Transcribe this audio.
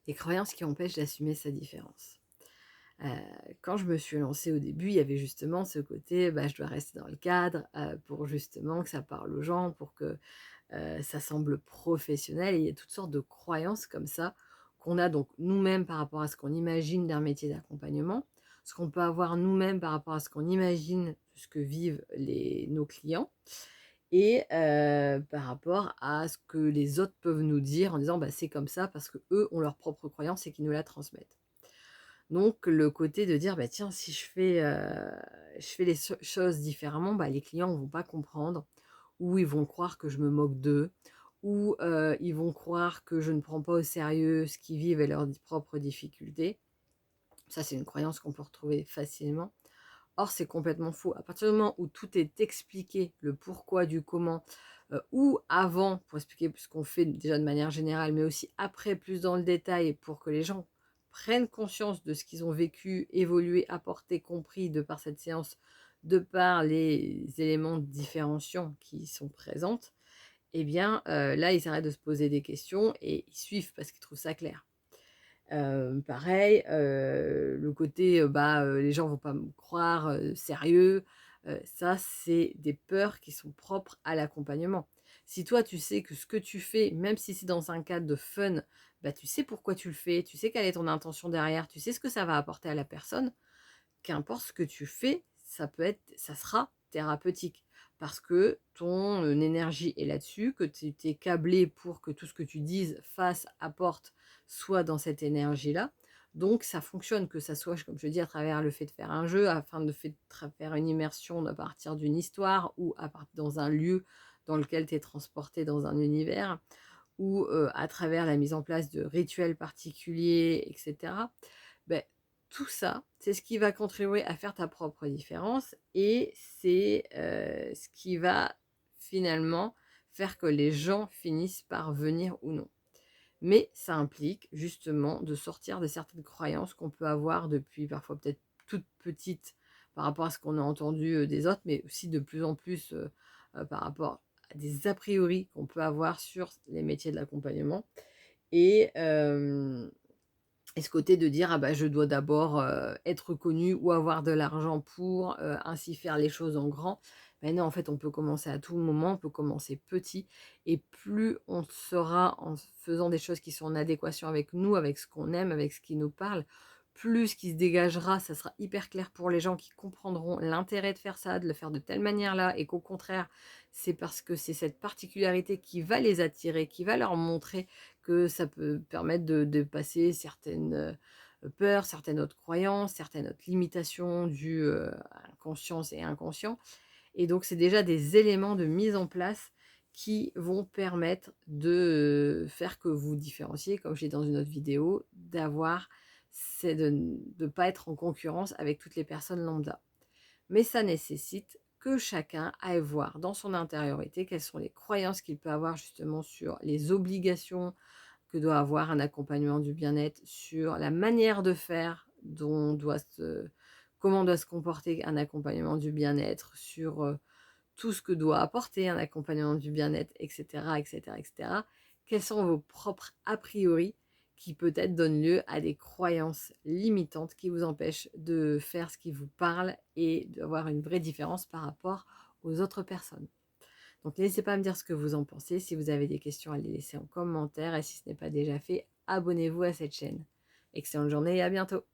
Des croyances qui empêchent d'assumer sa différence. Heu, Quand je me suis lancée au début, il y avait justement ce côté, bah, je dois rester dans le cadre, pour justement que ça parle aux gens, pour que, ça semble professionnel et il y a toutes sortes de croyances comme ça, qu'on a donc nous-mêmes par rapport à ce qu'on imagine d'un métier d'accompagnement, ce qu'on peut avoir nous-mêmes par rapport à ce qu'on imagine de ce que vivent nos clients et par rapport à ce que les autres peuvent nous dire en disant: «Bah, c'est comme ça» parce qu'eux ont leurs propres croyances et qu'ils nous la transmettent. Donc le côté de dire: «Bah, tiens, si je fais les choses différemment, bah, les clients vont pas comprendre ou ils vont croire que je me moque d'eux ou ils vont croire que je ne prends pas au sérieux ce qu'ils vivent et leurs propres difficultés». Ça, c'est une croyance qu'on peut retrouver facilement. Or, c'est complètement faux. À partir du moment où tout est expliqué, le pourquoi du comment, ou avant pour expliquer ce qu'on fait déjà de manière générale, mais aussi après plus dans le détail pour que les gens prennent conscience de ce qu'ils ont vécu, évolué, apporté, compris de par cette séance, de par les éléments différenciants qui sont présentes, eh bien, là, ils arrêtent de se poser des questions et ils suivent parce qu'ils trouvent ça clair. Pareil, le côté, bah, les gens vont pas me croire, sérieux, ça, c'est des peurs qui sont propres à l'accompagnement. Si toi, tu sais que ce que tu fais, même si c'est dans un cadre de fun, bah, tu sais pourquoi tu le fais, tu sais quelle est ton intention derrière, tu sais ce que ça va apporter à la personne, qu'importe ce que tu fais, ça sera thérapeutique. Parce que ton, énergie est là-dessus, que tu es câblé pour que tout ce que tu dises, fasses, apporte, soit dans cette énergie-là. Donc ça fonctionne, que ça soit, comme je dis, à travers le fait de faire un jeu, afin de fait faire une immersion à partir d'une histoire ou dans un lieu dans lequel tu es transporté dans un univers ou, à travers la mise en place de rituels particuliers et cetera. Beh, tout ça, c'est ce qui va contribuer à faire ta propre différence et c'est, ce qui va finalement faire que les gens finissent par venir ou non. Mais ça implique justement de sortir de certaines croyances qu'on peut avoir depuis parfois peut-être toute petite par rapport à ce qu'on a entendu, des autres, mais aussi de plus en plus, par rapport à des a priori qu'on peut avoir sur les métiers de l'accompagnement et et ce côté de dire: «Ah bah, je dois d'abord, être connu ou avoir de l'argent pour, ainsi faire les choses en grand». Mais non, en fait, on peut commencer à tout moment, on peut commencer petit et plus on sera en faisant des choses qui sont en adéquation avec nous, avec ce qu'on aime, avec ce qui nous parle, plus ce qui se dégagera, ça sera hyper clair pour les gens qui comprendront l'intérêt de faire ça, de le faire de telle manière-là et qu'au contraire, c'est parce que c'est cette particularité qui va les attirer, qui va leur montrer que ça peut permettre de passer certaines, peurs, certaines autres croyances, certaines autres limitations dues, à la conscience et inconscient et donc c'est déjà des éléments de mise en place qui vont permettre de, faire que vous différenciez, comme je l'ai dit dans une autre vidéo, c'est de ne pas être en concurrence avec toutes les personnes lambda. Mais ça nécessite que chacun aille voir dans son intériorité quelles sont les croyances qu'il peut avoir justement sur les obligations que doit avoir un accompagnement du bien-être, sur la manière de faire comment doit se comporter un accompagnement du bien-être, sur, tout ce que doit apporter un accompagnement du bien-être et cetera et cetera et cetera. Quels sont vos propres a priori qui peut-être donnent lieu à des croyances limitantes qui vous empêchent de faire ce qui vous parle et d'avoir une vraie différence par rapport aux autres personnes? Donc n'hésitez pas à me dire ce que vous en pensez. Si vous avez des questions, à les laisser en commentaire et si ce n'est pas déjà fait, abonnez-vous à cette chaîne. Excellente journée et à bientôt!